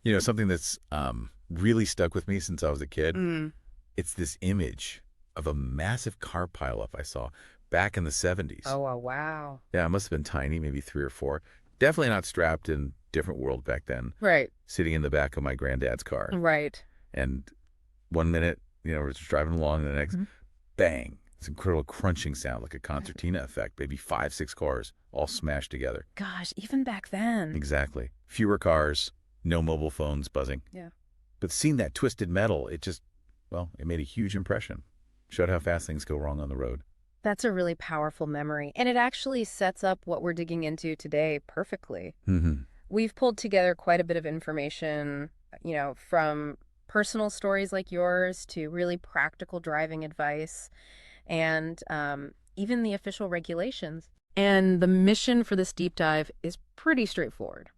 You know, something that's really stuck with me since I was a kid, Mm. it's this image of a massive car pileup I saw back in the 70s. Oh, wow. Yeah, it must have been tiny, maybe 3 or 4. Definitely not strapped in different world back then, Right. sitting in the back of my granddad's car. Right. And one minute, we're just driving along, and the next, bang, this incredible crunching sound, like a concertina effect, maybe 5, 6 cars all smashed together. Gosh, even back then. Exactly. Fewer cars, no mobile phones buzzing. Yeah. But seeing that twisted metal, it made a huge impression. Showed how fast things go wrong on the road. That's a really powerful memory, and it actually sets up what we're digging into today perfectly. Mm-hmm. We've pulled together quite a bit of information, from personal stories like yours to really practical driving advice and even the official regulations. And the mission for this deep dive is pretty straightforward.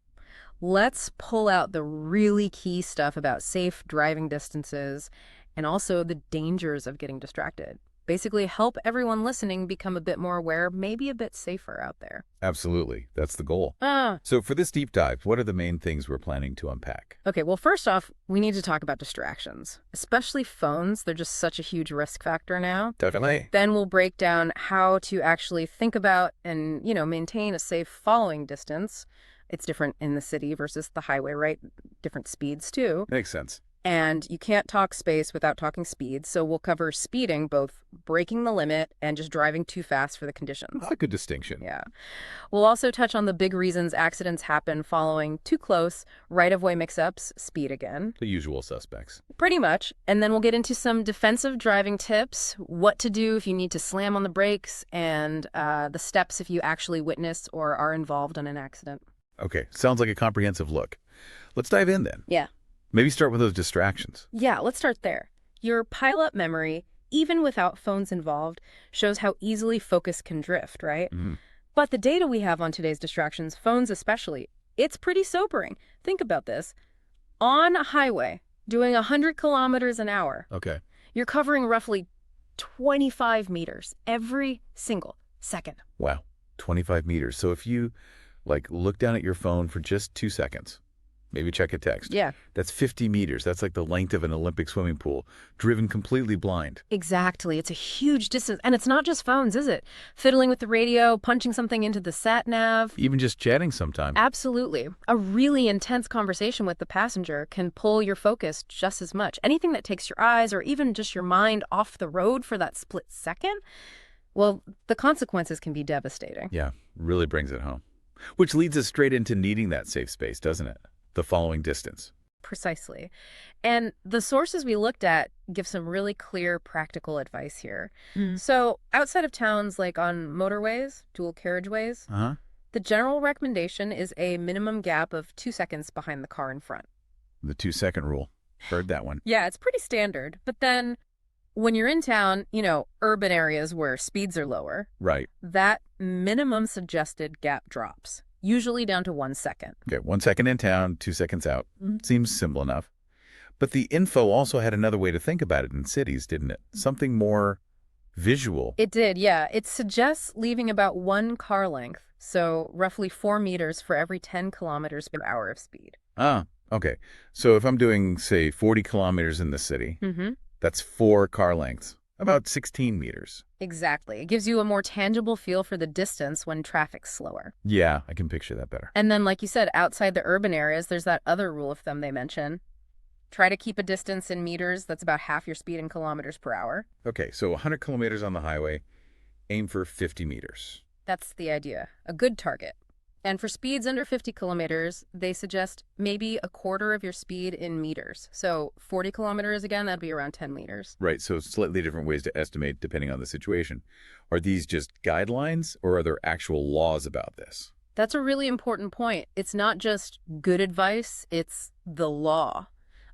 Let's pull out the really key stuff about safe driving distances and also the dangers of getting distracted. Basically, help everyone listening become a bit more aware, maybe a bit safer out there. Absolutely. That's the goal. Ah, So for this deep dive, what are the main things we're planning to unpack? okay, well, first off, we need to talk about distractions, especially phones. They're just such a huge risk factor now. Definitely. Then we'll break down how to actually think about and, maintain a safe following distance. It's different in the city versus the highway, right? Different speeds, too. Makes sense. And you can't talk space without talking speed, so we'll cover speeding, both breaking the limit and just driving too fast for the conditions. That's a good distinction. Yeah. We'll also touch on the big reasons accidents happen following too close, right-of-way mix-ups, speed again. The usual suspects. Pretty much. And then we'll get into some defensive driving tips, what to do if you need to slam on the brakes, and the steps if you actually witness or are involved in an accident. Okay, sounds like a comprehensive look. Let's dive in then. Yeah. Maybe start with those distractions. Yeah, let's start there. Your pile-up memory, even without phones involved, shows how easily focus can drift, right? Mm. But the data we have on today's distractions, phones especially, it's pretty sobering. Think about this. On a highway, doing 100 kilometers an hour, Okay. you're covering roughly 25 meters every single second. Wow. 25 meters. So if you, look down at your phone for just 2 seconds, maybe check a text. Yeah. That's 50 meters. That's like the length of an Olympic swimming pool, driven completely blind. Exactly. It's a huge distance. And it's not just phones, is it? Fiddling with the radio, punching something into the sat nav. Even just chatting sometime. Absolutely. A really intense conversation with the passenger can pull your focus just as much. Anything that takes your eyes or even just your mind off the road for that split second, well, the consequences can be devastating. Yeah, really brings it home. Which leads us straight into needing that safe space, doesn't it? The following distance. Precisely. And the sources we looked at give some really clear practical advice here. So outside of towns, like on motorways, dual carriageways, Uh-huh. the general recommendation is a minimum gap of 2 seconds behind the car in front. The 2-second rule. Heard that one. Yeah, it's pretty standard. But then when you're in town, urban areas where speeds are lower, Right. that minimum suggested gap drops, usually down to 1 second. Okay, 1 second in town, 2 seconds out. Mhm. Seems simple enough. But the info also had another way to think about it in cities, didn't it? Something more visual. It did, yeah. It suggests leaving about 1 car length, so roughly 4 meters for every 10 kilometers per hour of speed. Ah, okay. So if I'm doing, say, 40 kilometers in the city, Mm-hmm. that's 4 car lengths, about 16 meters. Exactly. It gives you a more tangible feel for the distance when traffic's slower. Yeah, I can picture that better. And then, like you said, outside the urban areas, there's that other rule of thumb they mention. Try to keep a distance in meters that's about half your speed in kilometers per hour. Okay, so 100 kilometers on the highway, aim for 50 meters. That's the idea. A good target. And for speeds under 50 kilometers, they suggest maybe a quarter of your speed in meters. So 40 kilometers, again, that'd be around 10 meters. Right, so slightly different ways to estimate depending on the situation. Are these just guidelines, or are there actual laws about this? That's a really important point. It's not just good advice, it's the law.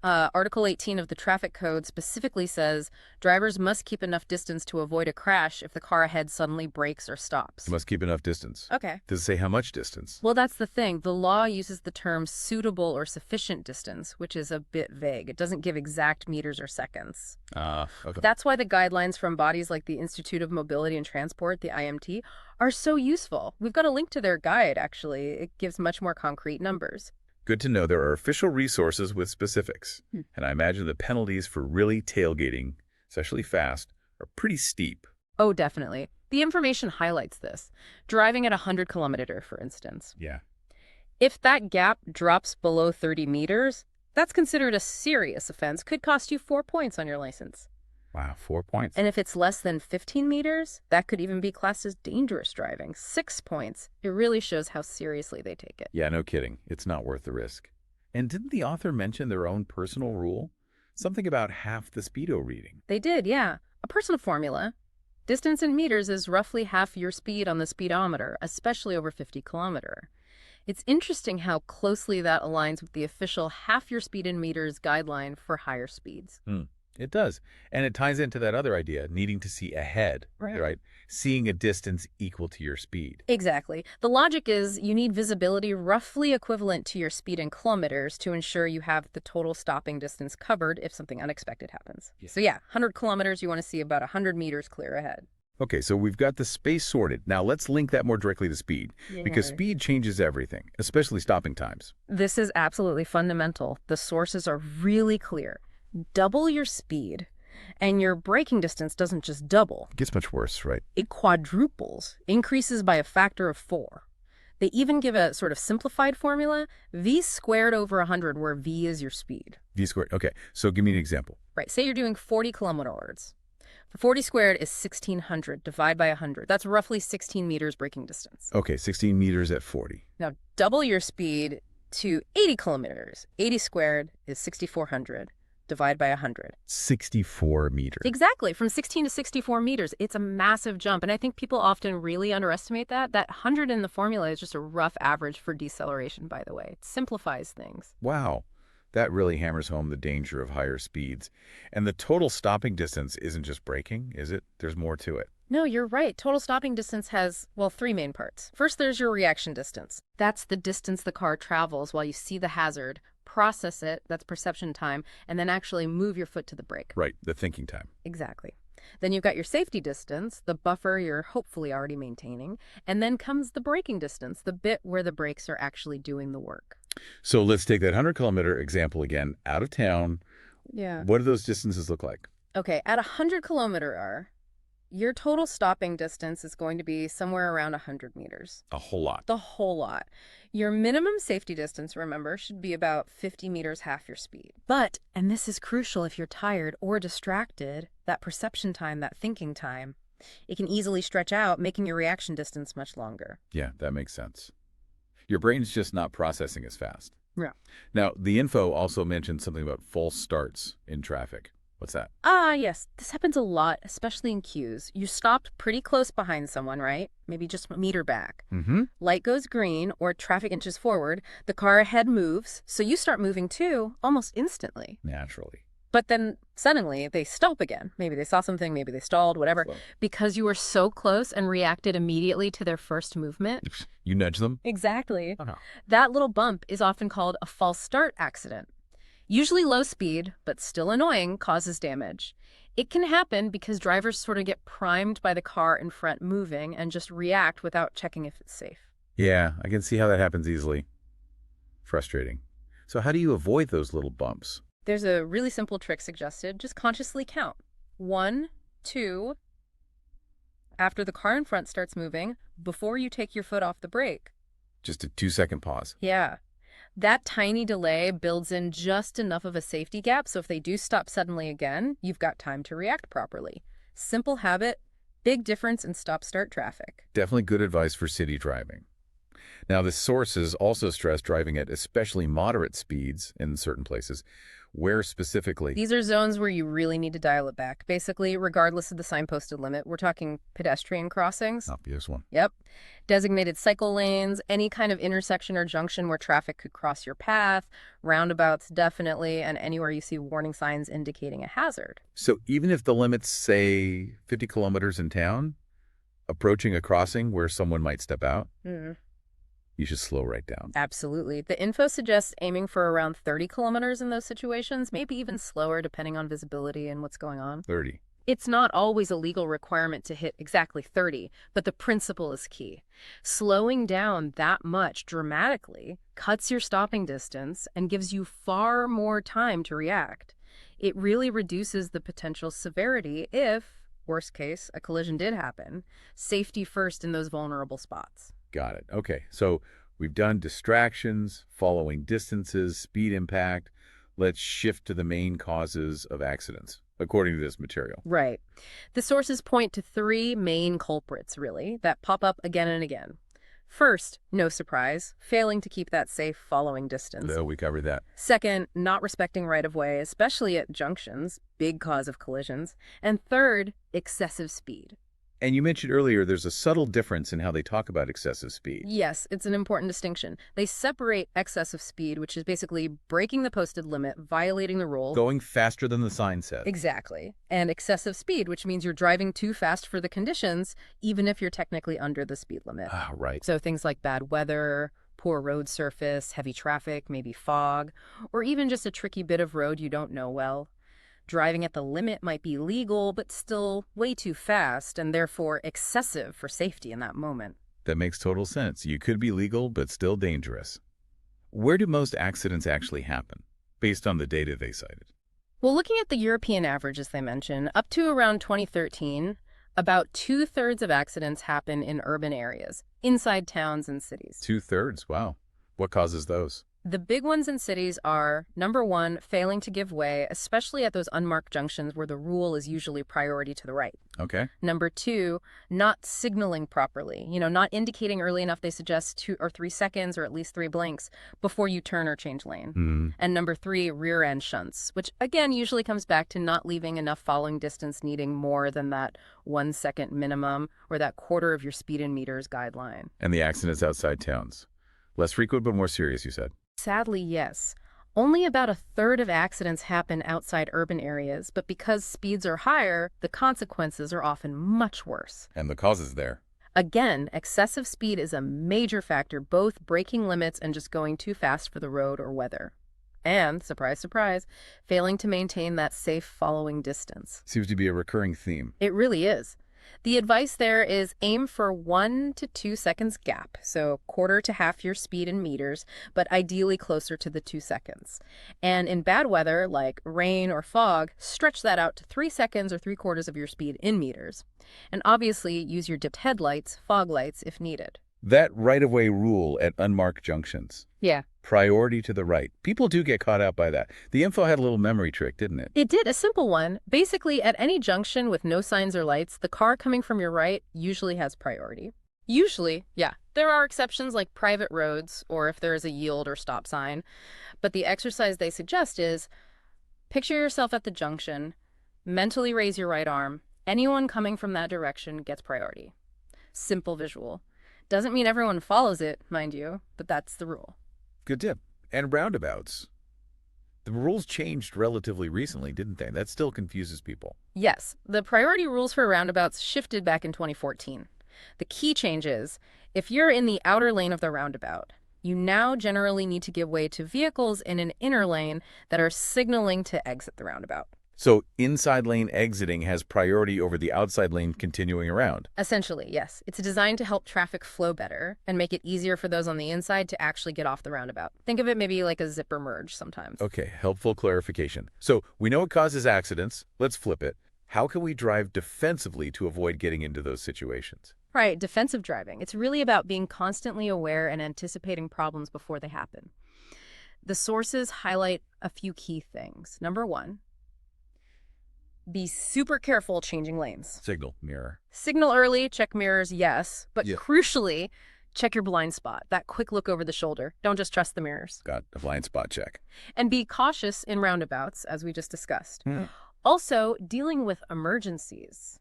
Article 18 of the Traffic Code specifically says drivers must keep enough distance to avoid a crash if the car ahead suddenly brakes or stops. You must keep enough distance. Okay. Does it say how much distance? Well, that's the thing. The law uses the term suitable or sufficient distance, which is a bit vague. It doesn't give exact meters or seconds. Okay. That's why the guidelines from bodies like the Institute of Mobility and Transport, the IMT, are so useful. We've got a link to their guide, actually. It gives much more concrete numbers. Good to know there are official resources with specifics. And I imagine the penalties for really tailgating, especially fast, are pretty steep. Oh, definitely. The information highlights this. Driving at 100 kilometer, for instance. Yeah. If that gap drops below 30 meters, that's considered a serious offense. Could cost you 4 points on your license. Wow, 4 points. And if it's less than 15 meters, that could even be classed as dangerous driving. 6 points. It really shows how seriously they take it. Yeah, no kidding. It's not worth the risk. And didn't the author mention their own personal rule? Something about half the speedo reading. They did, yeah. A personal formula. Distance in meters is roughly half your speed on the speedometer, especially over 50 kilometer. It's interesting how closely that aligns with the official half your speed in meters guideline for higher speeds. It does. And it ties into that other idea, needing to see ahead, right? Seeing a distance equal to your speed. Exactly. The logic is you need visibility roughly equivalent to your speed in kilometers to ensure you have the total stopping distance covered if something unexpected happens. Yeah. So yeah, 100 kilometers, you want to see about 100 meters clear ahead. Okay, so we've got the space sorted. Now let's link that more directly to speed, because speed changes everything, especially stopping times. This is absolutely fundamental. The sources are really clear. Double your speed, and your braking distance doesn't just double. It gets much worse, right? It quadruples, increases by a factor of 4. They even give a sort of simplified formula, v squared over 100, where v is your speed. V squared. Okay, so give me an example. Right, say you're doing 40 kilometers. 40 squared is 1,600. Divide by 100. That's roughly 16 meters braking distance. Okay, 16 meters at 40. Now, double your speed to 80 kilometers. 80 squared is 6,400. Divide by 100. 64 meters. Exactly. From 16 to 64 meters. It's a massive jump. And I think people often really underestimate that. That 100 in the formula is just a rough average for deceleration, by the way. It simplifies things. Wow. That really hammers home the danger of higher speeds. And the total stopping distance isn't just braking, is it? There's more to it. No, you're right. Total stopping distance has, well, 3 main parts. First, there's your reaction distance. That's the distance the car travels while you see the hazard, process it, that's perception time, and then actually move your foot to the brake. Right, the thinking time. Exactly. Then you've got your safety distance, the buffer you're hopefully already maintaining, and then comes the braking distance, the bit where the brakes are actually doing the work. So let's take that 100-kilometer example again, out of town. Yeah. What do those distances look like? Okay, at 100-kilometer, your total stopping distance is going to be somewhere around 100 meters. A whole lot. The whole lot. Your minimum safety distance, remember, should be about 50 meters half your speed. But, and this is crucial if you're tired or distracted, that perception time, that thinking time, it can easily stretch out, making your reaction distance much longer. Yeah, that makes sense. Your brain's just not processing as fast. Yeah. Now, the info also mentioned something about false starts in traffic. What's that? Yes. This happens a lot, especially in queues. You stopped pretty close behind someone, right? Maybe just a meter back. Light goes green or traffic inches forward. The car ahead moves, so you start moving too, almost instantly. Naturally. But then suddenly they stop again. Maybe they saw something, maybe they stalled, whatever. Slow. Because you were so close and reacted immediately to their first movement. You nudge them? Exactly. Oh, no. That little bump is often called a false start accident. Usually low speed, but still annoying, causes damage. It can happen because drivers sort of get primed by the car in front moving and just react without checking if it's safe. Yeah, I can see how that happens easily. Frustrating. So how do you avoid those little bumps? There's a really simple trick suggested. Just consciously count. 1, 2, after the car in front starts moving, before you take your foot off the brake. Just a 2-second pause. Yeah. That tiny delay builds in just enough of a safety gap, so if they do stop suddenly again, you've got time to react properly. Simple habit, big difference in stop-start traffic. Definitely good advice for city driving. Now, the sources also stress driving at especially moderate speeds in certain places. Where specifically? These are zones where you really need to dial it back. Basically, regardless of the signposted limit, we're talking pedestrian crossings. Obvious one. Yep. Designated cycle lanes, any kind of intersection or junction where traffic could cross your path, roundabouts definitely, and anywhere you see warning signs indicating a hazard. So even if the limit's, say, 50 kilometers in town, approaching a crossing where someone might step out, you should slow right down. Absolutely. The info suggests aiming for around 30 kilometers in those situations, maybe even slower depending on visibility and what's going on. 30. It's not always a legal requirement to hit exactly 30, but the principle is key. Slowing down that much dramatically cuts your stopping distance and gives you far more time to react. It really reduces the potential severity if, worst case, a collision did happen. Safety first in those vulnerable spots. Got it. Okay, so we've done distractions, following distances, speed impact. Let's shift to the main causes of accidents, according to this material. Right. The sources point to three main culprits, really, that pop up again and again. First, no surprise, failing to keep that safe following distance. Though we covered that. Second, not respecting right-of-way, especially at junctions, big cause of collisions. And third, excessive speed. And you mentioned earlier there's a subtle difference in how they talk about excessive speed. Yes, it's an important distinction. They separate excessive speed, which is basically breaking the posted limit, violating the rule. Going faster than the sign says. Exactly. And excessive speed, which means you're driving too fast for the conditions, even if you're technically under the speed limit. Ah, right. So things like bad weather, poor road surface, heavy traffic, maybe fog, or even just a tricky bit of road you don't know well. Driving at the limit might be legal, but still way too fast and therefore excessive for safety in that moment. That makes total sense. You could be legal, but still dangerous. Where do most accidents actually happen, based on the data they cited? Well, looking at the European average, as they mentioned, up to around 2013, about 2/3 of accidents happen in urban areas, inside towns and cities. 2/3? Wow. What causes those? The big ones in cities are, number one, failing to give way, especially at those unmarked junctions where the rule is usually priority to the right. Okay. Number two, not signaling properly, not indicating early enough they suggest 2 or 3 seconds or at least 3 blinks before you turn or change lane. And number three, rear end shunts, which again usually comes back to not leaving enough following distance needing more than that 1 second minimum or that quarter of your speed in meters guideline. And the accidents outside towns? Less frequent but more serious, you said. Sadly, yes. Only about 1/3 of accidents happen outside urban areas, but because speeds are higher, the consequences are often much worse. And the causes there? Again, excessive speed is a major factor, both breaking limits and just going too fast for the road or weather. And, surprise, surprise, failing to maintain that safe following distance. Seems to be a recurring theme. It really is. The advice there is aim for 1 to 2 seconds gap, so quarter to half your speed in meters, but ideally closer to the 2 seconds. And in bad weather, like rain or fog, stretch that out to 3 seconds or 3/4 of your speed in meters. And obviously use your dipped headlights, fog lights, if needed. That right-of-way rule at unmarked junctions. Yeah. Priority to the right. People do get caught out by that. The info had a little memory trick, didn't it? It did, a simple one. Basically, at any junction with no signs or lights, the car coming from your right usually has priority. Usually, yeah. There are exceptions like private roads or if there is a yield or stop sign. But the exercise they suggest is picture yourself at the junction, mentally raise your right arm. Anyone coming from that direction gets priority. Simple visual. Doesn't mean everyone follows it, mind you, but that's the rule. Good tip. And roundabouts. The rules changed relatively recently, didn't they? That still confuses people. Yes, the priority rules for roundabouts shifted back in 2014. The key change is, if you're in the outer lane of the roundabout, you now generally need to give way to vehicles in an inner lane that are signaling to exit the roundabout. So inside lane exiting has priority over the outside lane continuing around. Essentially, yes. It's designed to help traffic flow better and make it easier for those on the inside to actually get off the roundabout. Think of it maybe like a zipper merge sometimes. Okay, helpful clarification. So we know it causes accidents. Let's flip it. How can we drive defensively to avoid getting into those situations? Right, defensive driving. It's really about being constantly aware and anticipating problems before they happen. The sources highlight a few key things. Number one, be super careful changing lanes. Signal, mirror. Signal early, check mirrors, yes. But Yeah. crucially, check your blind spot, that quick look over the shoulder. Don't just trust the mirrors. Got a blind spot check. And be cautious in roundabouts, as we just discussed. Also, dealing with emergencies,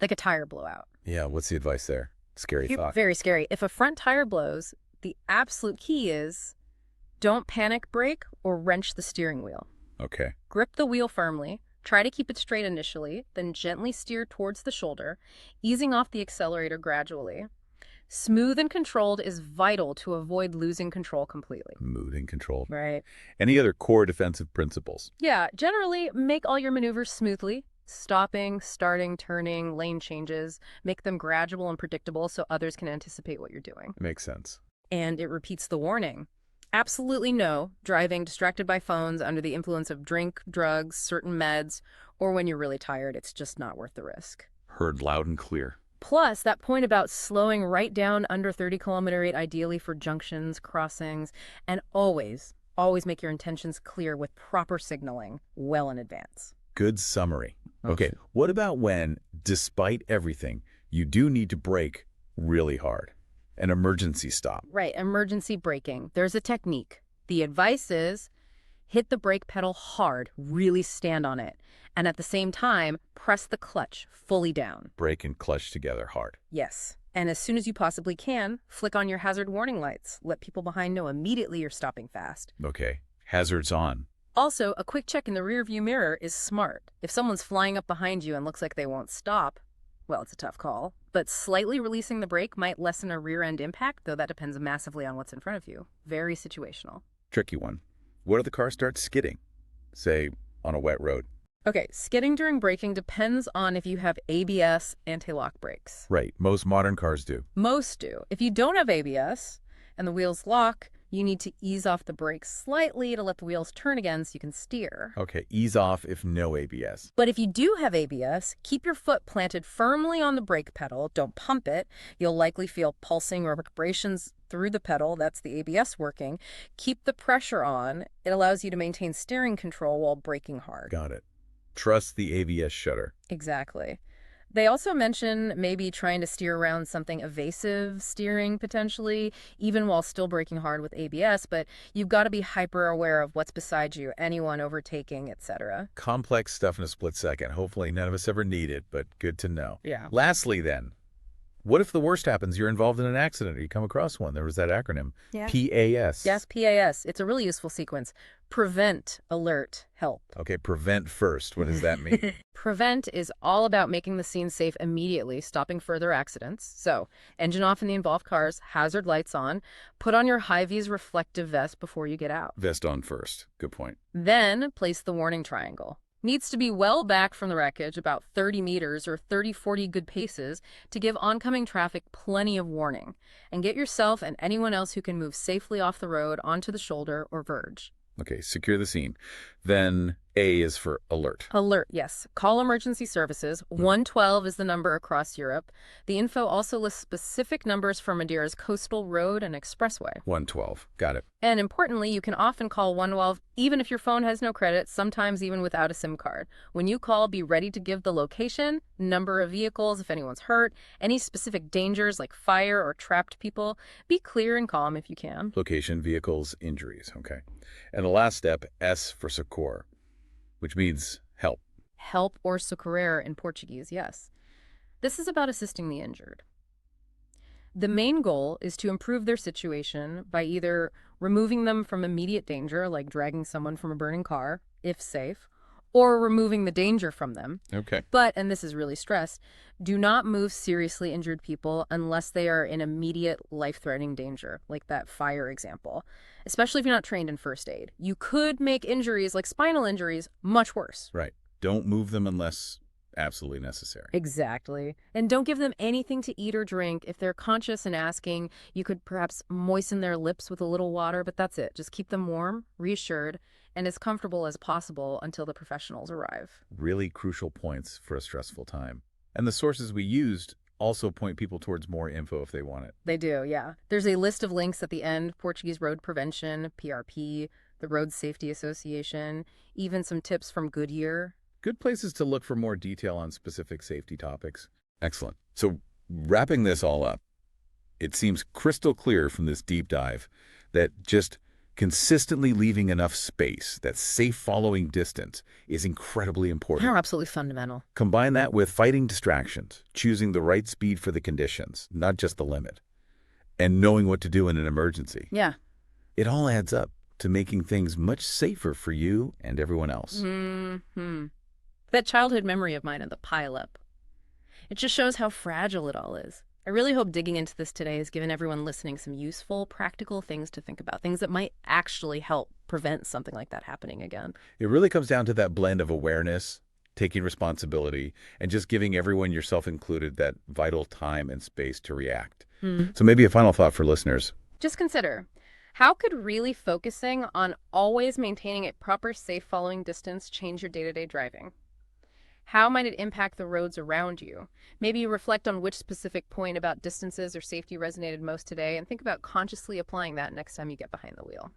like a tire blowout. Yeah, what's the advice there? Scary thought. Very scary. If a front tire blows, the absolute key is don't panic brake or wrench the steering wheel. Okay. Grip the wheel firmly. Try to keep it straight initially, then gently steer towards the shoulder, easing off the accelerator gradually. Smooth and controlled is vital to avoid losing control completely. Mood and control. Right. Any other core defensive principles? Yeah, generally make all your maneuvers smoothly. Stopping, starting, turning, lane changes, make them gradual and predictable so others can anticipate what you're doing. Makes sense. And it repeats the warning. Absolutely no driving distracted by phones under the influence of drink, drugs, certain meds, or when you're really tired. It's just not worth the risk. Heard loud and clear. Plus, that point about slowing right down under 30-kilometer rate, ideally for junctions, crossings, and always make your intentions clear with proper signaling well in advance. Good summary. Okay, what about when, despite everything, you do need to brake really hard? An emergency stop. Right, emergency braking. There's a technique. The advice is hit the brake pedal hard, really stand on it, and at the same time, press the clutch fully down. Brake and clutch together hard. Yes. And as soon as you possibly can, flick on your hazard warning lights. Let people behind know immediately you're stopping fast. Okay, hazards on. Also, a quick check in the rearview mirror is smart. If someone's flying up behind you and looks like they won't stop, well, it's a tough call. But slightly releasing the brake might lessen a rear-end impact, though that depends massively on what's in front of you. Very situational. Tricky one. What if the car starts skidding? Say, on a wet road. Okay, skidding during braking depends on if you have ABS anti-lock brakes. Right, most modern cars do. Most do. If you don't have ABS and the wheels lock, you need to ease off the brakes slightly to let the wheels turn again so you can steer. Okay, ease off if no ABS. But if you do have ABS, keep your foot planted firmly on the brake pedal. Don't pump it. You'll likely feel pulsing or vibrations through the pedal. That's the ABS working. Keep the pressure on. It allows you to maintain steering control while braking hard. Got it. Trust the ABS shutter. Exactly. They also mention maybe trying to steer around something evasive steering potentially, even while still braking hard with ABS, but you've got to be hyper aware of what's beside you, anyone overtaking, etc. Complex stuff in a split second. Hopefully none of us ever need it, but good to know. Yeah. Lastly then, what if the worst happens? You're involved in an accident or you come across one. There was that acronym, PAS. Yes, PAS. It's a really useful sequence. Prevent, alert, help. Okay, prevent first. What does that mean? Prevent is all about making the scene safe immediately, stopping further accidents. So, engine off in the involved cars, hazard lights on, put on your high-vis reflective vest before you get out. Vest on first. Good point. Then, place the warning triangle. Needs to be well back from the wreckage, about 30 meters or 30-40 good paces, to give oncoming traffic plenty of warning. And get yourself and anyone else who can move safely off the road onto the shoulder or verge. Okay, secure the scene. Then A is for alert. Alert, yes. Call emergency services. 112 is the number across Europe. The info also lists specific numbers for Madeira's coastal road and expressway. 112. Got it. And importantly, you can often call 112 even if your phone has no credit, sometimes even without a SIM card. When you call, be ready to give the location, number of vehicles if anyone's hurt, any specific dangers like fire or trapped people. Be clear and calm if you can. Location, vehicles, injuries. Okay. And the last step, S for socorro, which means help. Help or socorrer in Portuguese, yes. This is about assisting the injured. The main goal is to improve their situation by either removing them from immediate danger, like dragging someone from a burning car, if safe, or removing the danger from them. Okay. But, and this is really stressed, do not move seriously injured people unless they are in immediate life-threatening danger, like that fire example, especially if you're not trained in first aid. You could make injuries like spinal injuries much worse. Right. Don't move them unless absolutely necessary. Exactly. And don't give them anything to eat or drink. If they're conscious and asking, you could perhaps moisten their lips with a little water, but that's it. Just keep them warm, reassured, and as comfortable as possible until the professionals arrive. Really crucial points for a stressful time. And the sources we used also point people towards more info if they want it. They do, yeah. There's a list of links at the end: Portuguese Road Prevention, PRP, the Road Safety Association, even some tips from Goodyear. Good places to look for more detail on specific safety topics. Excellent. So wrapping this all up, it seems crystal clear from this deep dive that just consistently leaving enough space, that safe following distance, is incredibly important. They're absolutely fundamental. Combine that with fighting distractions, choosing the right speed for the conditions, not just the limit, and knowing what to do in an emergency. Yeah. It all adds up to making things much safer for you and everyone else. Mm-hmm. That childhood memory of mine of the pileup. It just shows how fragile it all is. I really hope digging into this today has given everyone listening some useful, practical things to think about, things that might actually help prevent something like that happening again. It really comes down to that blend of awareness, taking responsibility, and just giving everyone, yourself included, that vital time and space to react. So maybe a final thought for listeners. Just consider, how could really focusing on always maintaining a proper safe following distance change your day-to-day driving? How might it impact the roads around you? Maybe you reflect on which specific point about distances or safety resonated most today and think about consciously applying that next time you get behind the wheel.